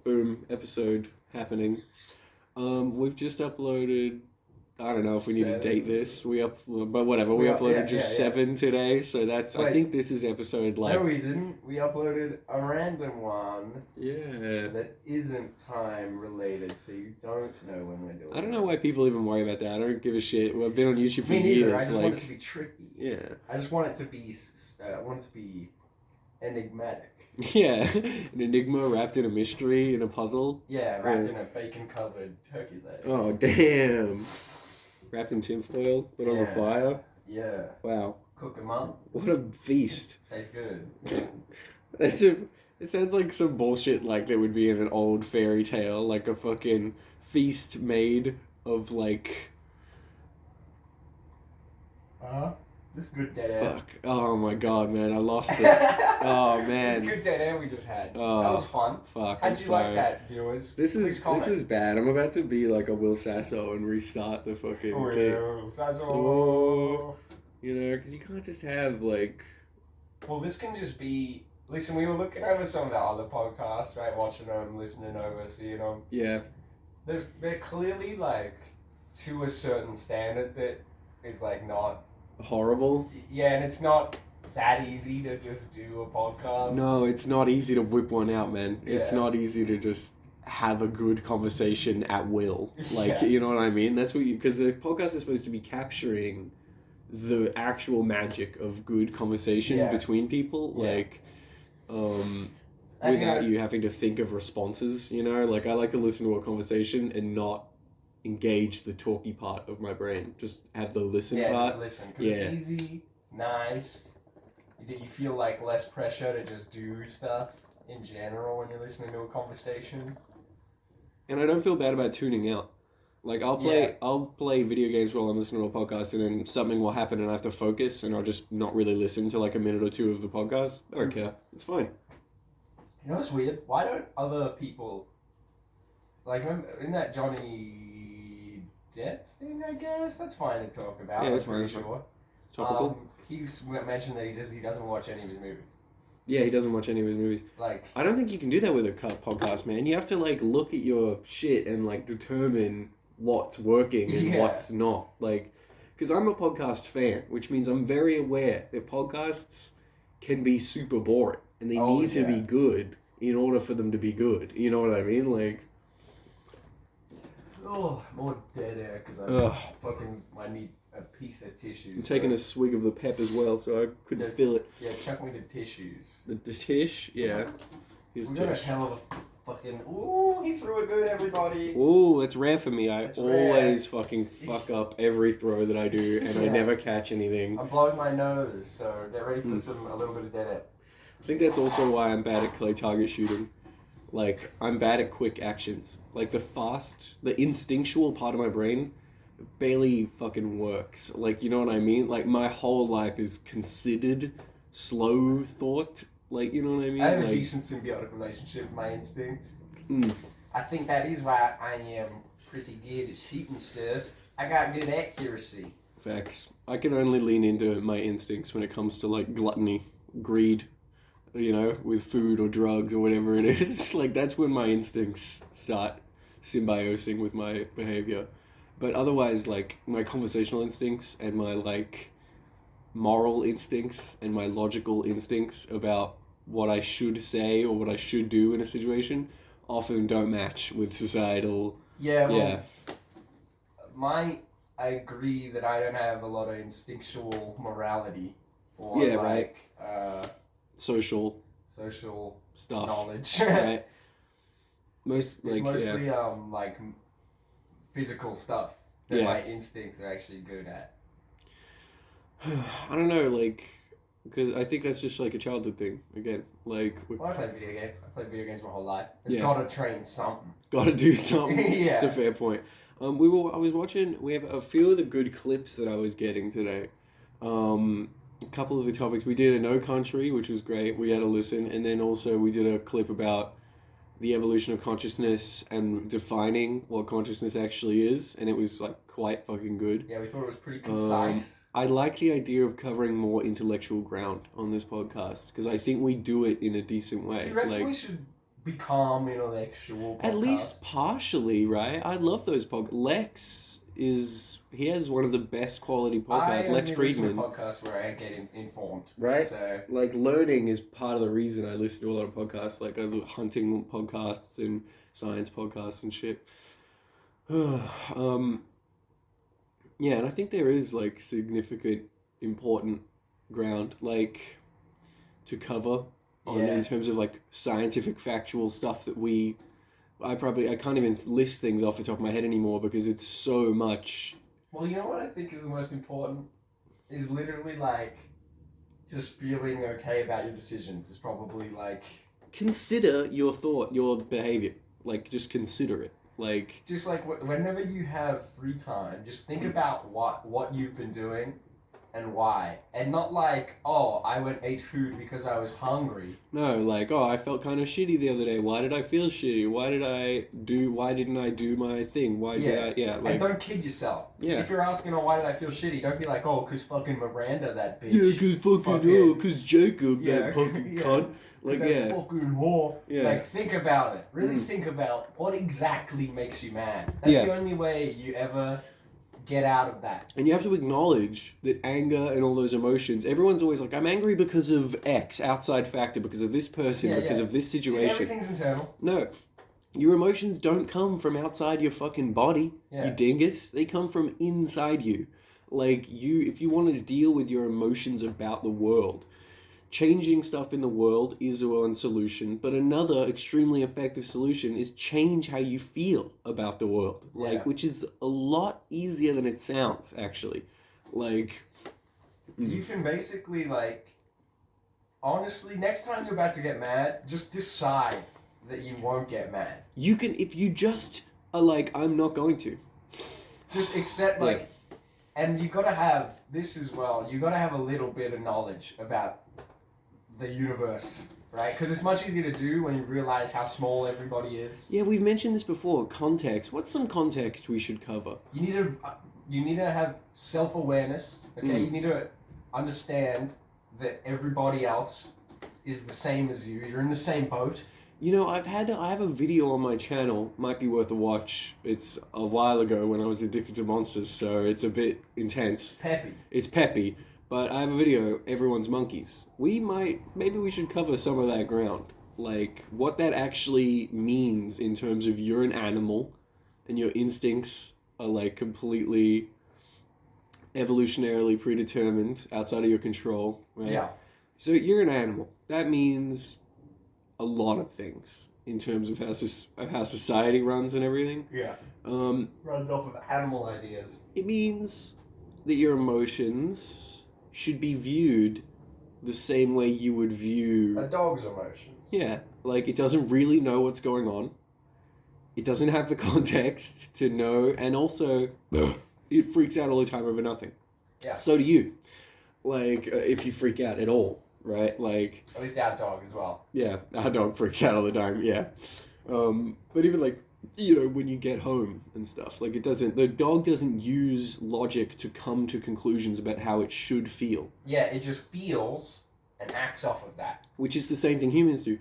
Boom, episode happening. We've just uploaded. I don't know if we need to date this. But whatever. We uploaded just 7 today, so that's. Wait. I think this is episode like. No, we didn't. We uploaded a random one. Yeah. That isn't time related, so you don't know when we're doing it. I don't know why people even worry about that. I don't give a shit. Well, I've been on YouTube for Me neither. years. I just want it to be tricky. Yeah. I just want it to be. I want it to be enigmatic. Yeah, an enigma wrapped in a mystery in a puzzle. Yeah, wrapped in a bacon-covered turkey leg. Oh damn! Wrapped in tinfoil, put on the fire. Yeah. Wow. Cook them up. What a feast. Tastes good. It sounds like some bullshit like that would be in an old fairy tale, like a fucking feast made of like. This is good dead air. Fuck. Oh my god, man, I lost it. Oh man. This is good dead air we just had. Oh, that was fun. Fuck. How'd you like that, viewers? This is bad. I'm about to be like a Will Sasso and restart the fucking thing. Will Sasso. So, you know, because you can't just have like. Well, this can just be. Listen, we were looking over some of the other podcasts, right? Watching them, listening over, seeing them. Yeah. They're clearly like to a certain standard that is like not horrible. Yeah, and it's not that easy to just do a podcast. No, it's not easy to whip one out, man. It's not easy to just have a good conversation at will. Like, you know what I mean? That's what because the podcast is supposed to be capturing the actual magic of good conversation between people. Like, without you having to think of responses, you know? Like, I like to listen to a conversation and not engage the talky part of my brain. Just have the listen part. Yeah, just listen. Because it's easy, it's nice. You feel like less pressure to just do stuff in general when you're listening to a conversation. And I don't feel bad about tuning out. Like, I'll play video games while I'm listening to a podcast, and then something will happen and I have to focus, and I'll just not really listen to like a minute or two of the podcast. I don't care. It's fine. You know what's weird? Why don't other people... Like, in that Johnny Depp thing, I guess? That's fine to talk about. Yeah, that's fine. Sure. Topical. He mentioned that he doesn't watch any of his movies. Yeah, he doesn't watch any of his movies. Like, I don't think you can do that with a podcast, man. You have to like look at your shit and like determine what's working and what's not. Like, because I'm a podcast fan, which means I'm very aware that podcasts can be super boring and they need to be good in order for them to be good. You know what I mean? Like, more dead air because I need a piece of tissue. I'm taking a swig of the pep as well, so I couldn't feel it. Yeah, chuck me the tissues. The tish? Yeah. Here's we got a hell of a fucking... Ooh, he threw it good, everybody. Ooh, that's rare for me. I always fucking fuck up every throw that I do, and I never catch anything. I'm blowing my nose, so get ready for a little bit of dead air. I think that's also why I'm bad at clay target shooting. Like, I'm bad at quick actions. Like, the instinctual part of my brain barely fucking works. Like, you know what I mean? Like, my whole life is considered slow thought. Like, you know what I mean? I have like, a decent symbiotic relationship with my instinct. I think that is why I am pretty good at shooting stuff. I got good accuracy. Facts. I can only lean into my instincts when it comes to, like, gluttony, greed, you know, with food or drugs or whatever it is. Like, that's when my instincts start symbiosing with my behavior. But otherwise, like, my conversational instincts and my, like, moral instincts and my logical instincts about what I should say or what I should do in a situation often don't match with societal... I agree that I don't have a lot of instinctual morality or, social stuff. Knowledge. Right? It's mostly, like... physical stuff that my instincts are actually good at. I don't know, like, because I think that's just like a childhood thing. Again, like. I played video games. I played video games my whole life. It's got to train something. Got to do something. Yeah, it's a fair point. I was watching. We have a few of the good clips that I was getting today. A couple of the topics we did a No Country, which was great. We had a listen, and then also we did a clip about the evolution of consciousness and defining what consciousness actually is, and it was like quite fucking good. Yeah, we thought it was pretty concise. I like the idea of covering more intellectual ground on this podcast because I think we do it in a decent way. Do you reckon we should be calm, intellectual podcast. At least partially, right? I love those podcasts. He has one of the best quality podcasts. Lex Friedman. I only listen to podcasts where I get informed. Right? So Like learning is part of the reason I listen to a lot of podcasts. Like I do hunting podcasts and science podcasts and shit. Yeah, and I think there is like significant, important ground like to cover in terms of like scientific, factual stuff that I can't even list things off the top of my head anymore because it's so much. Well, you know what I think is the most important is literally like just feeling okay about your decisions is probably like Consider your thought, your behavior. Like just consider it. Like just like whenever you have free time, just think about what you've been doing and why, and not like, oh, I went ate food because I was hungry. No, like, oh, I felt kind of shitty the other day. Why did I feel shitty? Why didn't I do my thing? Like, and don't kid yourself. Yeah. If you're asking, oh, why did I feel shitty? Don't be like, oh, because fucking Miranda, that bitch. Yeah, because Jacob, that fucking cunt. Like, that fucking whore. Yeah. Like, think about it. Really think about what exactly makes you mad. That's the only way you ever get out of that. And you have to acknowledge that anger and all those emotions, everyone's always like, I'm angry because of X, outside factor, because of this person, because of this situation. Everything's internal. No. Your emotions don't come from outside your fucking body, you dingus. They come from inside you. Like, if you want to deal with your emotions about the world, changing stuff in the world is one solution, but another extremely effective solution is change how you feel about the world. Which is a lot easier than it sounds, actually. Like, you can basically, like, honestly, next time you're about to get mad, just decide that you won't get mad. You can, if you just are like, I'm not going to. Just accept, like, and you gotta have this as well, you gotta have a little bit of knowledge about the universe, right? Because it's much easier to do when you realize how small everybody is. Yeah, we've mentioned this before. Context. What's some context we should cover? You need to have self-awareness. Okay, you need to understand that everybody else is the same as you. You're in the same boat. You know, I have a video on my channel. Might be worth a watch. It's a while ago when I was addicted to monsters, so it's a bit intense. It's peppy. But I have a video, Everyone's Monkeys. Maybe we should cover some of that ground. Like, what that actually means in terms of you're an animal and your instincts are, like, completely evolutionarily predetermined, outside of your control, right? Yeah. So you're an animal. That means a lot of things in terms of how society runs and everything. Yeah. Runs off of animal ideas. It means that your emotions should be viewed the same way you would view a dog's emotions. Yeah, like it doesn't really know what's going on. It doesn't have the context to know, and also it freaks out all the time over nothing. Yeah. So do you. Like, if you freak out at all, right? Like, at least our dog as well. Yeah, our dog freaks out all the time. Yeah, but even like, you know, when you get home and stuff, like the dog doesn't use logic to come to conclusions about how it should feel. Yeah, it just feels and acts off of that. Which is the same thing humans do.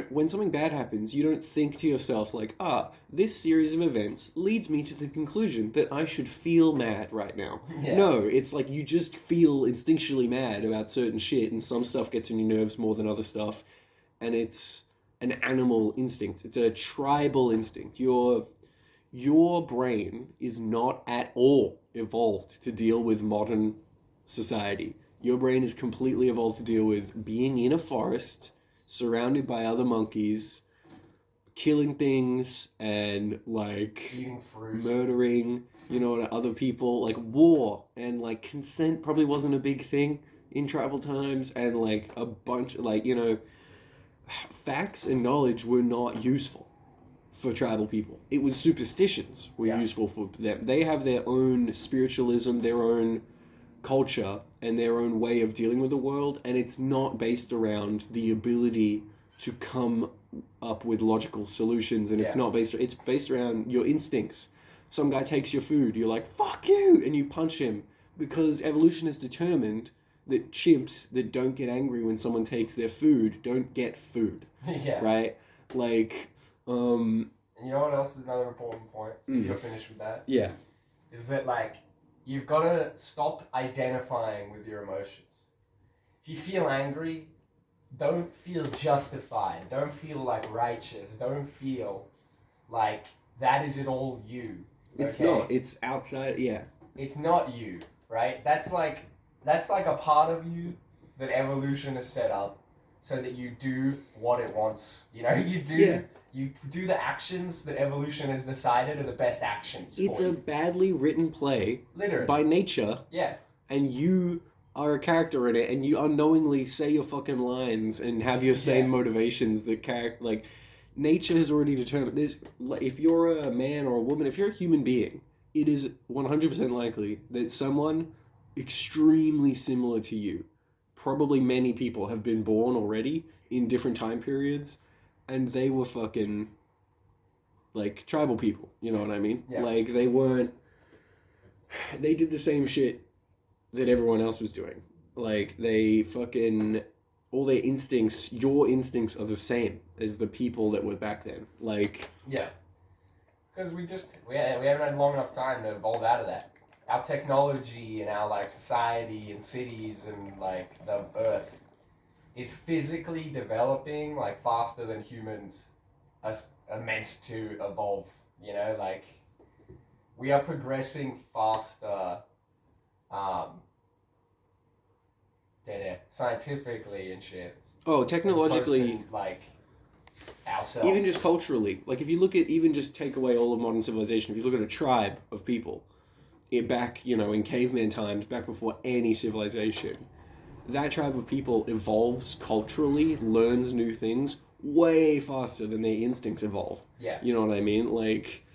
When something bad happens, you don't think to yourself like, this series of events leads me to the conclusion that I should feel mad right now. Yeah. No, it's like you just feel instinctually mad about certain shit, and some stuff gets on your nerves more than other stuff, and it's an animal instinct. It's a tribal instinct. Your brain is not at all evolved to deal with modern society. Your brain is completely evolved to deal with being in a forest, surrounded by other monkeys, killing things, and like eating fruit, murdering, other people. Like war and like consent probably wasn't a big thing in tribal times, and like a bunch facts and knowledge were not useful for tribal people. It was superstitions were useful for them. They have their own spiritualism, their own culture, and their own way of dealing with the world, and it's not based around the ability to come up with logical solutions, and it's based around your instincts. Some guy takes your food, you're like, fuck you, and you punch him, because evolution has determined that chimps that don't get angry when someone takes their food don't get food. Yeah. Right? Like, And you know what else is another important point? If you're finished with that, yeah. is that like you've got to stop identifying with your emotions. If you feel angry, don't feel justified. Don't feel like righteous. Don't feel like that is it all you. It's okay? not. It's outside. Yeah. It's not you, right? That's like a part of you that evolution has set up so that you do what it wants. You know, you do the actions that evolution has decided are the best actions. It's for a you. badly written play, Literally, by nature. Yeah. And you are a character in it, and you unknowingly say your fucking lines and have your same motivations that like nature has already determined. If you're a man or a woman, if you're a human being, it is 100% likely that someone extremely similar to you, probably many people, have been born already in different time periods, and they were fucking like tribal people. You know what I mean? Yeah. Like they did the same shit that everyone else was doing. Like, they fucking... All their instincts, your instincts are the same as the people that were back then. Like... Yeah. Because we haven't had long enough time to evolve out of that. Our technology and our, like, society and cities and, like, the earth is physically developing, like, faster than humans are meant to evolve. You know, like, we are progressing faster... scientifically and shit. Oh, technologically... As opposed to, like, ourselves. Even just culturally. Like, if you look at... Even just take away all of modern civilization. If you look at a tribe of people, back, in caveman times, back before any civilization, that tribe of people evolves culturally, learns new things, way faster than their instincts evolve. Yeah. You know what I mean? Like...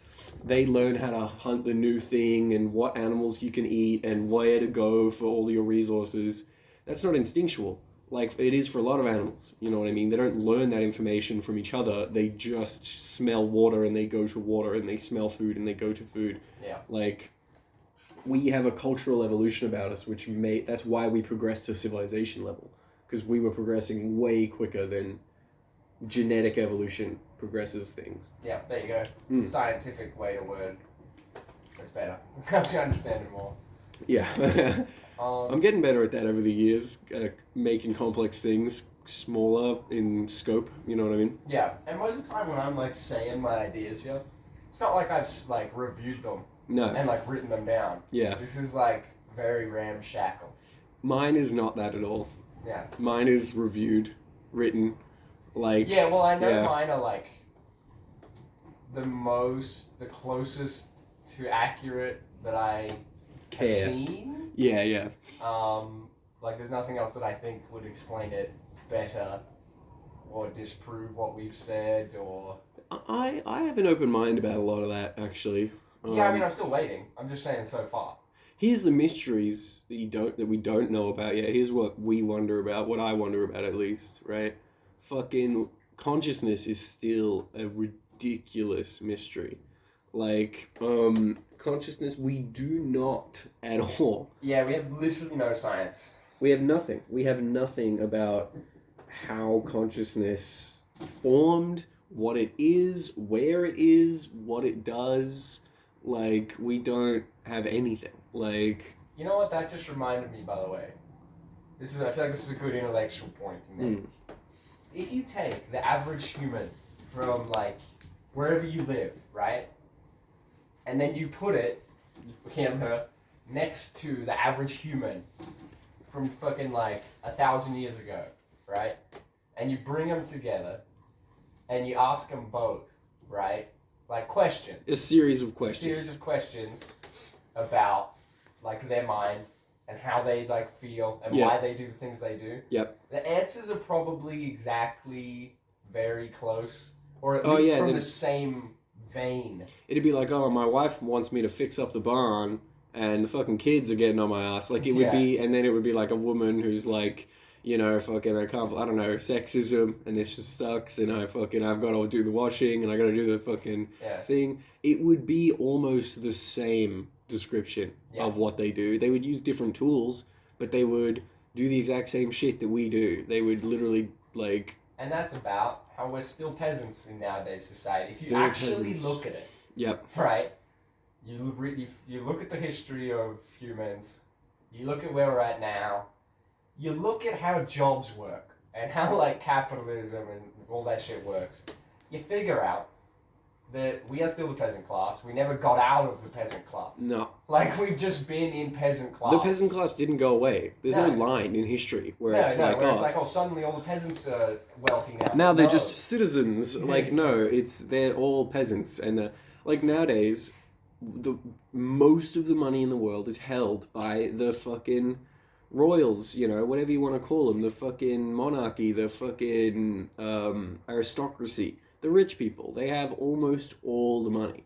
They learn how to hunt the new thing and what animals you can eat and where to go for all your resources. That's not instinctual. Like, it is for a lot of animals. You know what I mean? They don't learn that information from each other. They just smell water and they go to water, and they smell food and they go to food. Yeah. Like, we have a cultural evolution about us, that's why we progressed to civilization level. Because we were progressing way quicker than genetic evolution progresses things. Yeah, there you go. Scientific way to word. It's better. Helps you understand it more. Yeah. I'm getting better at that over the years, making complex things smaller in scope, you know what I mean? Yeah, and most of the time when I'm, like, saying my ideas here, it's not like I've, like, reviewed them. No. And, like, written them down. Yeah. This is, like, very ramshackle. Mine is not that at all. Yeah. Mine is reviewed, written, like... Yeah, well, I know mine are, like, the closest to accurate that I have seen. Yeah. Like, there's nothing else that I think would explain it better or disprove what we've said, or... I have an open mind about a lot of that, actually. Yeah, I mean, I'm still waiting. I'm just saying so far. Here's the mysteries that we don't know about yet. Here's what we wonder about, what I wonder about at least, right? Fucking consciousness is still a ridiculous mystery. Like, consciousness, we do not at all. Yeah, we have literally no science. We have nothing. We have nothing about how consciousness formed, what it is, where it is, what it does. Like, we don't have anything. Like... You know what? That just reminded me, by the way. I feel like this is a good intellectual point to make. If you take the average human from, like, wherever you live, right? And then you put her, next to the average human from fucking, like, 1,000 years ago, right? And you bring them together, and you ask them both, right? Like, questions. A series of questions. A series of questions about, like, their mind and how they, like, feel and why they do the things they do. Yep. The answers are probably exactly very close, or at least from the same vein. It'd be like, oh, my wife wants me to fix up the barn, and the fucking kids are getting on my ass. Like, it would be, and then it would be like a woman who's like, fucking, I don't know, sexism, and this just sucks, and I've got to do the washing, and I got to do the fucking thing. It would be almost the same description of what they do. They would use different tools, but they would do the exact same shit that we do. They would literally, like, And that's about how we're still peasants in nowadays society. If you Still actually peasants. look at it, Yep. right? You look at the history of humans, you look at where we're at now, you look at how jobs work, and how, like, capitalism and all that shit works. You figure out that we are still the peasant class. We never got out of the peasant class. No. Like, we've just been in peasant class. The peasant class didn't go away. There's no No. line in history where It's it's like, oh, suddenly all the peasants are wealthy now. now they're No. just citizens. Like, no, they're all peasants. And, like, nowadays, most of the money in the world is held by the fucking royals, you know, whatever you want to call them, the fucking monarchy, the fucking aristocracy, the rich people. They have almost all the money.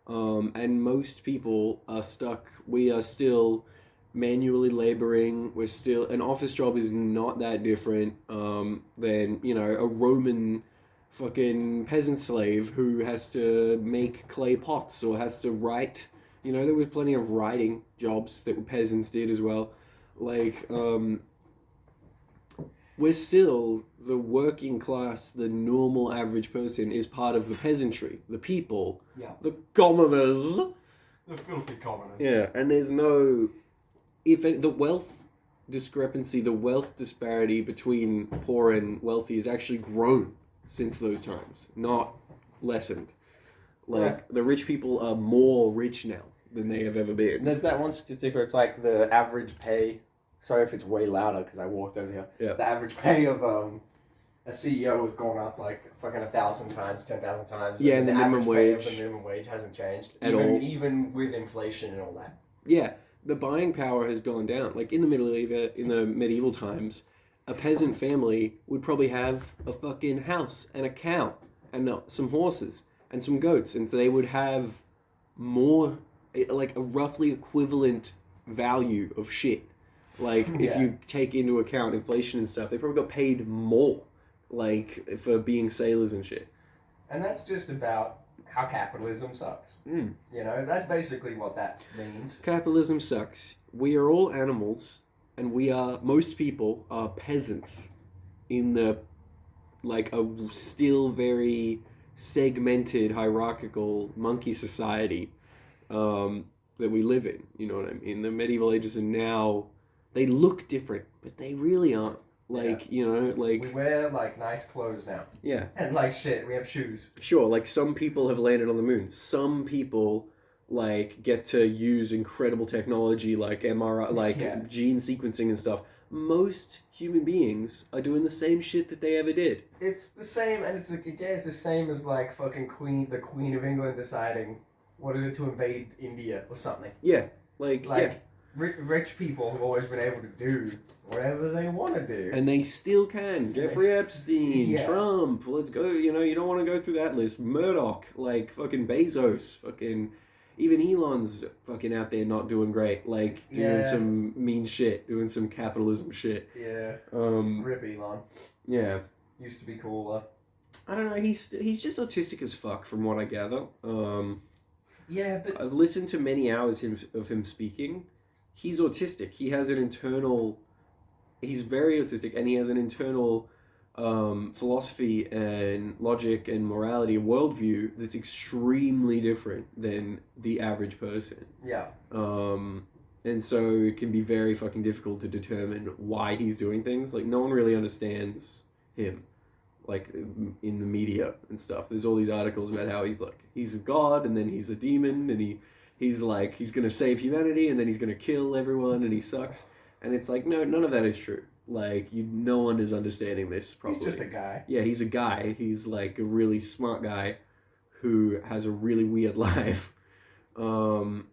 And most people are stuck. We are still manually laboring. We're still, an office job is not that different than, you know, a Roman fucking peasant slave who has to make clay pots or has to write. You know, there was plenty of writing jobs that peasants did as well. Like, we're still the working class, the normal average person is part of the peasantry, the people, the commoners. The filthy commoners. Yeah, and there's no, the wealth discrepancy, the wealth disparity between poor and wealthy has actually grown since those times, not lessened. Like, the rich people are more rich now than they have ever been. There's that one statistic where it's like the average pay. Sorry if it's way louder because I walked over here. Yeah. The average pay of a CEO has gone up like fucking 1,000 times, 10,000 times. Yeah, and the minimum pay of wage. the minimum wage hasn't changed At all. even with inflation and all that. Yeah, the buying power has gone down. Like, in the medieval times, a peasant family would probably have a fucking house and a cow and some horses and some goats, and so they would have more, like, a roughly equivalent value of shit. Like, if you take into account inflation and stuff, they probably got paid more, like, for being sailors and shit. And that's just about how capitalism sucks. You know, that's basically what that means. Capitalism sucks. We are all animals, and most people are peasants in the, like, a still very segmented, hierarchical monkey society that we live in. You know what I mean? The medieval ages are now, they look different, but they really aren't. Like, you know, like... We wear, like, nice clothes now. Yeah. And, like, shit, we have shoes. Sure, like, some people have landed on the moon. Some people, like, get to use incredible technology, like MRI, like gene sequencing and stuff. Most human beings are doing the same shit that they ever did. It's the same, and it's the same as, like, fucking the Queen of England deciding, what is it, to invade India or something. Yeah, like rich people have always been able to do whatever they want to do. And they still can. Jeffrey Epstein, Yeah. Trump, let's go. You know, you don't want to go through that list. Murdoch, like, fucking Bezos, fucking... Even Elon's fucking out there not doing great. Like, doing some mean shit. Doing some capitalism shit. Yeah. Rip Elon. Yeah. Used to be cooler. I don't know, he's just autistic as fuck from what I gather. Yeah, but... I've listened to many hours of him speaking. He's autistic. He has an internal... He's very autistic, and he has an internal philosophy and logic and morality and worldview that's extremely different than the average person. Yeah. And so it can be very fucking difficult to determine why he's doing things. Like, no one really understands him, like, in the media and stuff. There's all these articles about how he's a god, and then he's a demon, and he's gonna save humanity, and then he's gonna kill everyone, and he sucks. And it's like, no, none of that is true. Like, no one is understanding this properly. He's just a guy. Yeah, he's a guy. He's, like, a really smart guy who has a really weird life. And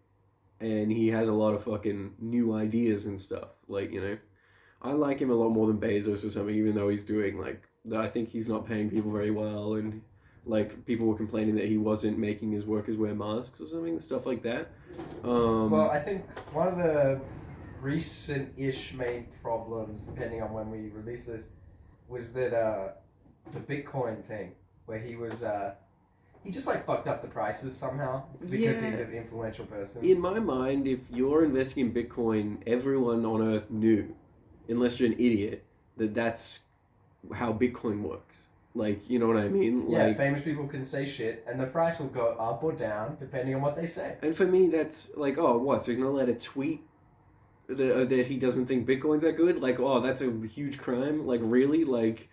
he has a lot of fucking new ideas and stuff. Like, you know, I like him a lot more than Bezos or something, even though he's doing, like, I think he's not paying people very well, and, like, people were complaining that he wasn't making his workers wear masks or something, stuff like that. Well, I think one of the recent-ish main problems, depending on when we release this, was that the Bitcoin thing, where he was he just, like, fucked up the prices somehow because he's an influential person. In my mind, if you're investing in Bitcoin, everyone on Earth knew, unless you're an idiot, that's how Bitcoin works. Like, you know what I mean? Yeah, Like, famous people can say shit, and the price will go up or down depending on what they say. and for me, that's like, oh, what? So he's not allowed to tweet that he doesn't think Bitcoin's that good? Like, oh, that's a huge crime? Like, really? Like,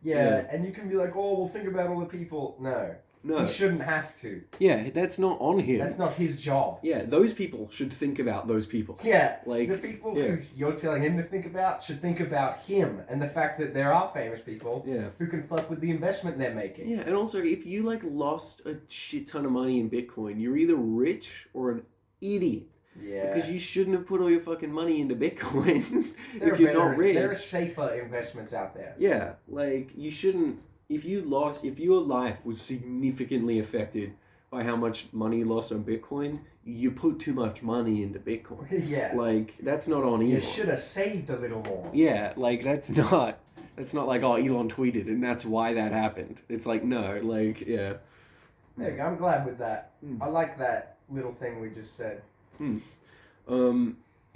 Yeah, and you can be like, oh, well, think about all the people. No. no. He shouldn't have to. Yeah, that's not on him. That's not his job. Yeah, those people should think about those people. Yeah, like the people who you're telling him to think about should think about him and the fact that there are famous people who can fuck with the investment they're making. Yeah, and also if you like lost a shit ton of money in Bitcoin, you're either rich or an idiot. Yeah. Because you shouldn't have put all your fucking money into Bitcoin if you're not rich. There are safer investments out there. Yeah, like you shouldn't. If your life was significantly affected by how much money you lost on Bitcoin, you put too much money into Bitcoin. Yeah. Like, that's not on Elon. You should have saved a little more. Yeah, like that's not like, oh, Elon tweeted and that's why that happened. It's like, no, like, yeah. There you go, I'm glad with that. I like that little thing we just said. And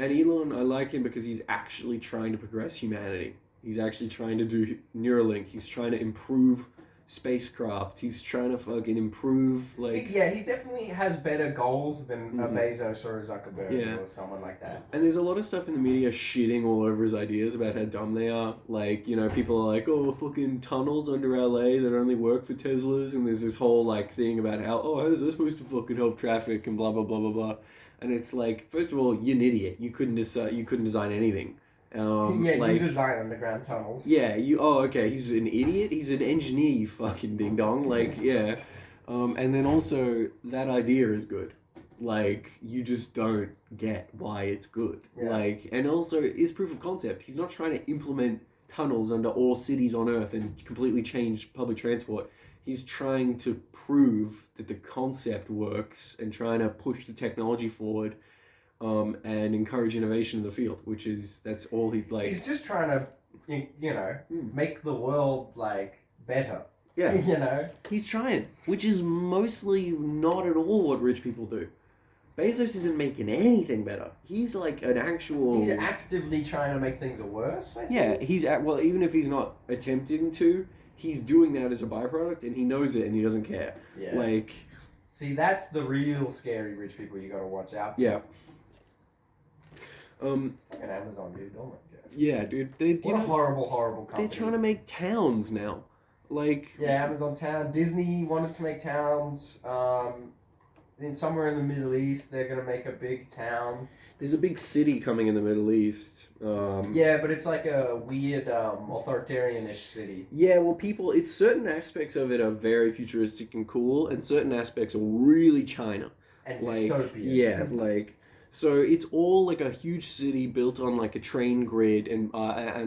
Elon, I like him because he's actually trying to progress humanity. He's actually trying to do Neuralink. He's trying to improve spacecraft. He's trying to fucking improve, like... Yeah, he definitely has better goals than a Bezos or a Zuckerberg or someone like that. And there's a lot of stuff in the media shitting all over his ideas about how dumb they are. Like, you know, people are like, oh, fucking tunnels under LA that only work for Teslas. And there's this whole, like, thing about how, oh, how's that supposed to fucking help traffic and blah, blah, blah, blah, blah. And it's like, first of all, you're an idiot. You couldn't design anything. You design underground tunnels. Yeah, okay, he's an idiot? He's an engineer, you fucking ding-dong. Like, yeah. And then also, that idea is good. Like, you just don't get why it's good. Yeah. Like, and also, it's proof of concept. He's not trying to implement tunnels under all cities on Earth and completely change public transport. He's trying to prove that the concept works and trying to push the technology forward. And encourage innovation in the field, that's all he like. He's just trying to, make the world like better. Yeah, he's trying, which is mostly not at all what rich people do. Bezos isn't making anything better. He's like an actual. He's actively trying to make things worse. I think. Yeah, even if he's not attempting to, he's doing that as a byproduct, and he knows it, and he doesn't care. Yeah. Like. See, that's the real scary rich people you got to watch out for. Yeah. An Amazon dude, oh my god. Yeah, dude. What a horrible company. They're trying to make towns now. Like... Yeah, Amazon town. Disney wanted to make towns. In somewhere in the Middle East, they're going to make a big town. There's a big city coming in the Middle East. Yeah, but it's like a weird authoritarian-ish city. Yeah, well, it's certain aspects of it are very futuristic and cool, and certain aspects are really China. And like, dystopian. Yeah, like... So it's all like a huge city built on like a train grid and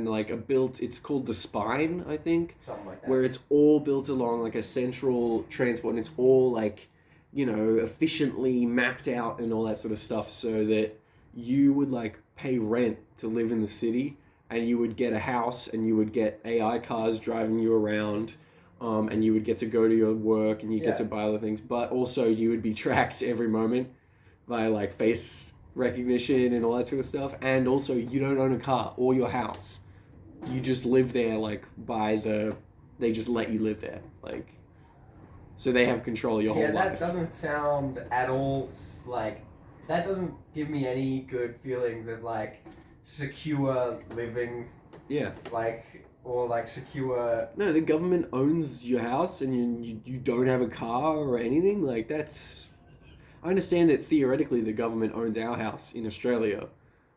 like it's called the Spine, I think. Something like that. Where it's all built along like a central transport and it's all like, efficiently mapped out and all that sort of stuff so that you would like pay rent to live in the city and you would get a house and you would get AI cars driving you around and you would get to go to your work and you get to buy other things, but also you would be tracked every moment by like face recognition and all that sort of stuff, and also you don't own a car or your house. You just live there like they just let you live there, like, so they have control of your whole life. Yeah, that doesn't sound at all like, that doesn't give me any good feelings of like secure living. Yeah. Like, or like secure. No, the government owns your house and you don't have a car or anything. Like, that's... I understand that theoretically the government owns our house in Australia,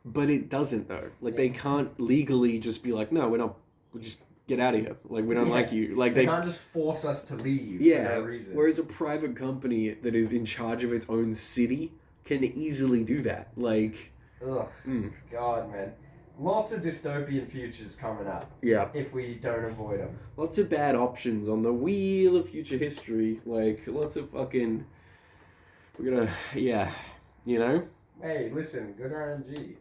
but it doesn't though. Like, they can't legally just be like, no, we'll just get out of here. Like, we don't like you. Like, they can't just force us to leave for no reason. Whereas a private company that is in charge of its own city can easily do that. Like... Ugh. God, man. Lots of dystopian futures coming up. Yeah. If we don't avoid them. Lots of bad options on the wheel of future history. Like, lots of fucking... We're gonna... Yeah. Hey, listen. Good RNG.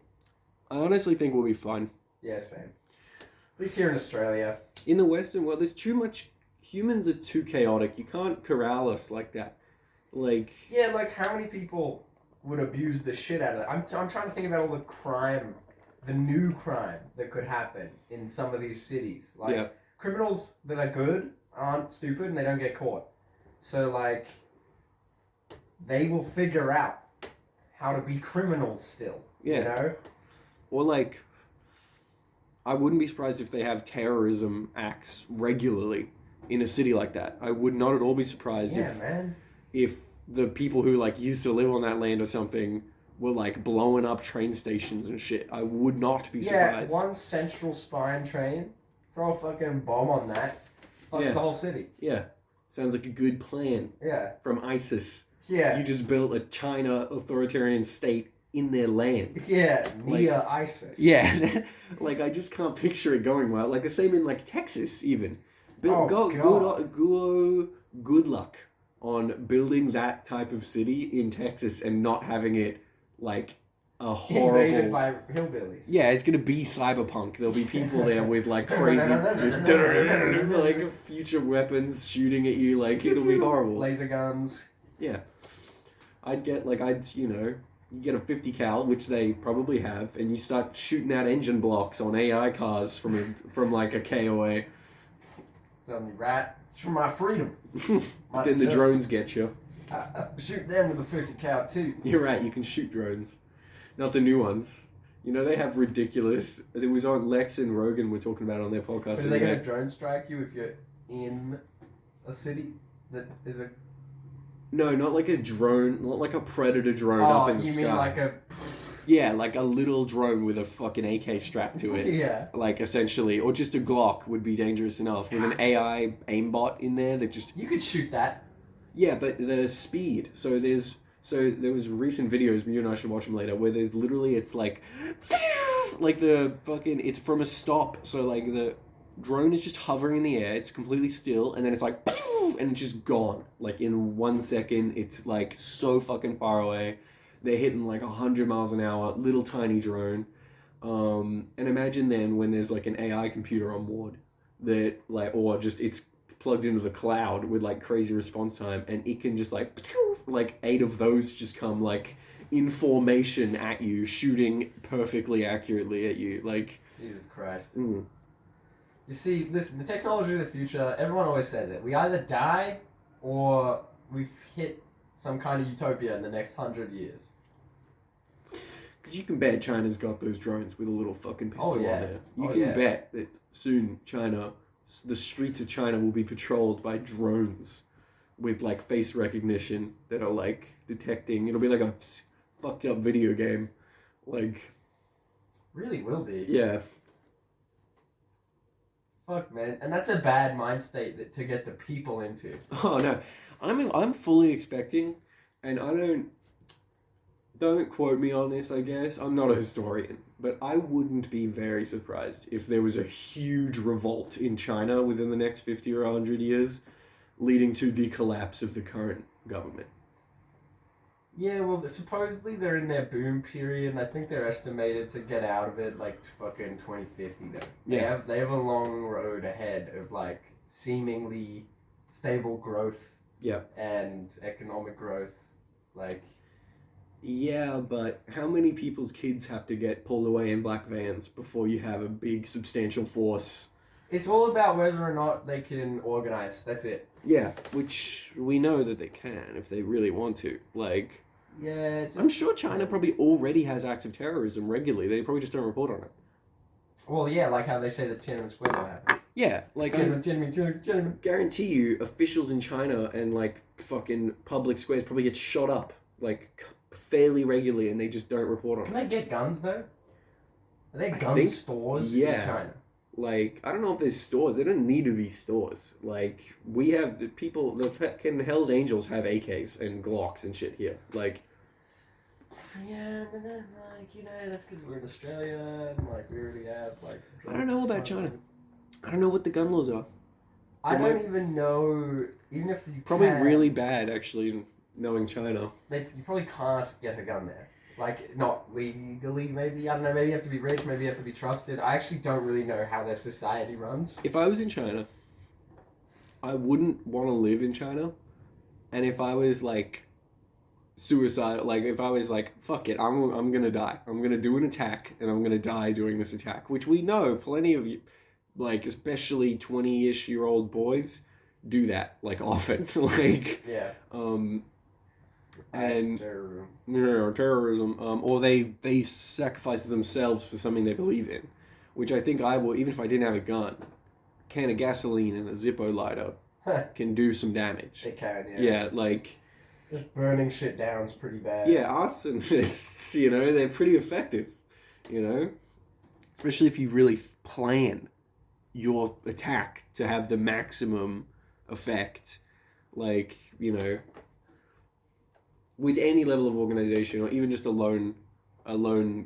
I honestly think we'll be fine. Yeah, same. At least here in Australia. In the Western world, there's too much... Humans are too chaotic. You can't corral us like that. Like... Yeah, like, how many people would abuse the shit out of it? I'm trying to think about all the crime... The new crime that could happen in some of these cities. Like, criminals that are good aren't stupid and they don't get caught. So, like, they will figure out how to be criminals still. Yeah. You know? Or, like, I wouldn't be surprised if they have terrorism acts regularly in a city like that. I would not at all be surprised if the people who, like, used to live on that land or something were, like, blowing up train stations and shit. I would not be surprised. Yeah, one central spine train, throw a fucking bomb on that, fucks the whole city. Yeah. Sounds like a good plan. Yeah. From ISIS. Yeah. You just built a China authoritarian state in their land. Yeah, near ISIS. Yeah. Like, I just can't picture it going well. Like, the same in, like, Texas, even. Good luck on building that type of city in Texas and not having it, like, a horrible... Invaded by hillbillies. Yeah, it's gonna be cyberpunk. There'll be people there with, like, crazy... like, future weapons shooting at you. Like, it'll be horrible. Laser guns. Yeah. You get a 50 cal, which they probably have, and you start shooting out engine blocks on AI cars from like a K away. Tell me, rat. It's for my freedom. Then the drones get you. Shoot them with a 50 cal too. You're right, you can shoot drones. Not the new ones. You know, they have ridiculous... It was on Lex and Rogan were talking about it on their podcast. But are they going to drone strike you if you're in a city that is a... No, not like a drone, not like a predator drone up in the sky. You mean like a... Yeah, like a little drone with a fucking AK strapped to it. Yeah. Like, essentially. Or just a Glock would be dangerous enough. With an AI aimbot in there that just... You could shoot that. Yeah, but the speed. So there was recent videos, you and I should watch them later, where there's literally, it's like... Like the fucking... It's from a stop. So, like, the drone is just hovering in the air. It's completely still. And then it's like... And it's just gone. Like, in 1 second, it's, like, so fucking far away. They're hitting, like, 100 miles an hour. Little tiny drone. And imagine then when there's, like, an AI computer on board. That, like... Or just, it's plugged into the cloud with, like, crazy response time. And it can just, like... 8 of those just come, like, in formation at you. Shooting perfectly accurately at you. Like... Jesus Christ. You see, listen, the technology of the future, everyone always says it. We either die or we've hit some kind of utopia in the next 100 years. Because you can bet China's got those drones with a little fucking pistol on there. You can bet that soon the streets of China will be patrolled by drones with, like, face recognition that are, like, detecting. It'll be like a fucked up video game. Like... Really will be. Yeah. Fuck, man. And that's a bad mind state to get the people into. Oh, no. I'm fully expecting, and don't quote me on this, I guess. I'm not a historian, but I wouldn't be very surprised if there was a huge revolt in China within the next 50 or 100 years, leading to the collapse of the current government. Yeah, well, supposedly they're in their boom period, and I think they're estimated to get out of it, like, fucking 2050, though. Yeah. They have a long road ahead of, like, seemingly stable growth. Yeah. And economic growth, like... Yeah, but how many people's kids have to get pulled away in black vans before you have a big, substantial force? It's all about whether or not they can organize, that's it. Yeah, which we know that they can if they really want to, like... Yeah, I'm sure China probably already has acts of terrorism regularly. They probably just don't report on it. Well, yeah, like how they say that Tiananmen Square will happen. Yeah, like Tiananmen. Guarantee you, officials in China and, like, fucking public squares probably get shot up, like, fairly regularly, and they just don't report on it. Can they get guns though? Are there gun stores in China? Like, I don't know if there's stores. They don't need to be stores. Like, we have the people, the fucking Hells Angels have AKs and Glocks and shit here. Like... Yeah, but then, like, you know, that's because we're in Australia, and, like, we already have, like... I don't know about China. I don't know what the gun laws are. I don't even know, even if you Probably really bad, actually, knowing China. You probably can't get a gun there. Like, not legally, maybe. I don't know, maybe you have to be rich, maybe you have to be trusted. I actually don't really know how their society runs. If I was in China, I wouldn't want to live in China. And if I was, like, suicide, like, if I was like, fuck it, I'm gonna die. I'm gonna do an attack, and I'm gonna die doing this attack. Which we know plenty of like especially 20-ish-year-old boys do that like often. Like Yeah. And Terrorism. terrorism, or they sacrifice themselves for something they believe in, which I think I will, even if I didn't have a gun, a can of gasoline and a Zippo lighter can do some damage. It can, yeah. Yeah, like just burning shit down's pretty bad. yeah, arsonists, they're pretty effective, especially if you really plan your attack to have the maximum effect, like with any level of organization, or even just a lone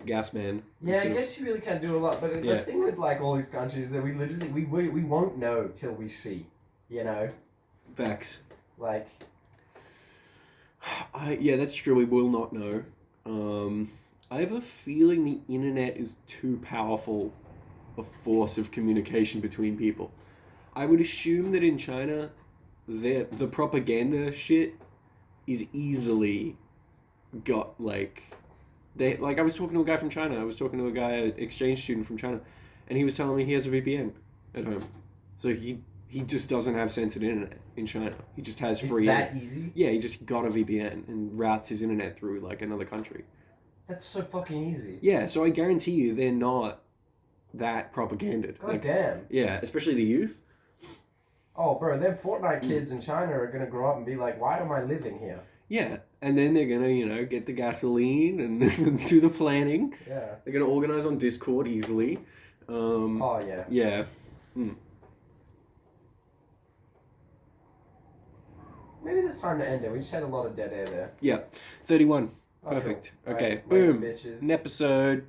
gas man. Yeah, I guess you really can't do a lot, but the thing with like all these countries is that we literally we won't know till we see, Facts. Like, yeah, that's true. We will not know. I have a feeling the internet is too powerful a force of communication between people. I would assume that in China, the propaganda shit is easily got I was talking to a guy from China. I was talking to a guy, an exchange student from China, and he was telling me he has a VPN at home. So he just doesn't have censored internet in China. He just has free internet. It's that easy? Yeah, he just got a VPN and routes his internet through like another country. That's so fucking easy. Yeah, so I guarantee you they're not that propaganded. God damn. Yeah, especially the youth. Oh, bro, them Fortnite kids in China are gonna grow up and be like, why am I living here? Yeah, and then they're gonna, get the gasoline and do the planning. Yeah. They're gonna organize on Discord easily. Oh, yeah. Yeah. Maybe it's time to end it. We just had a lot of dead air there. Yeah. 31. Oh, Perfect. cool. Okay. Right, later, Boom. bitches. An episode.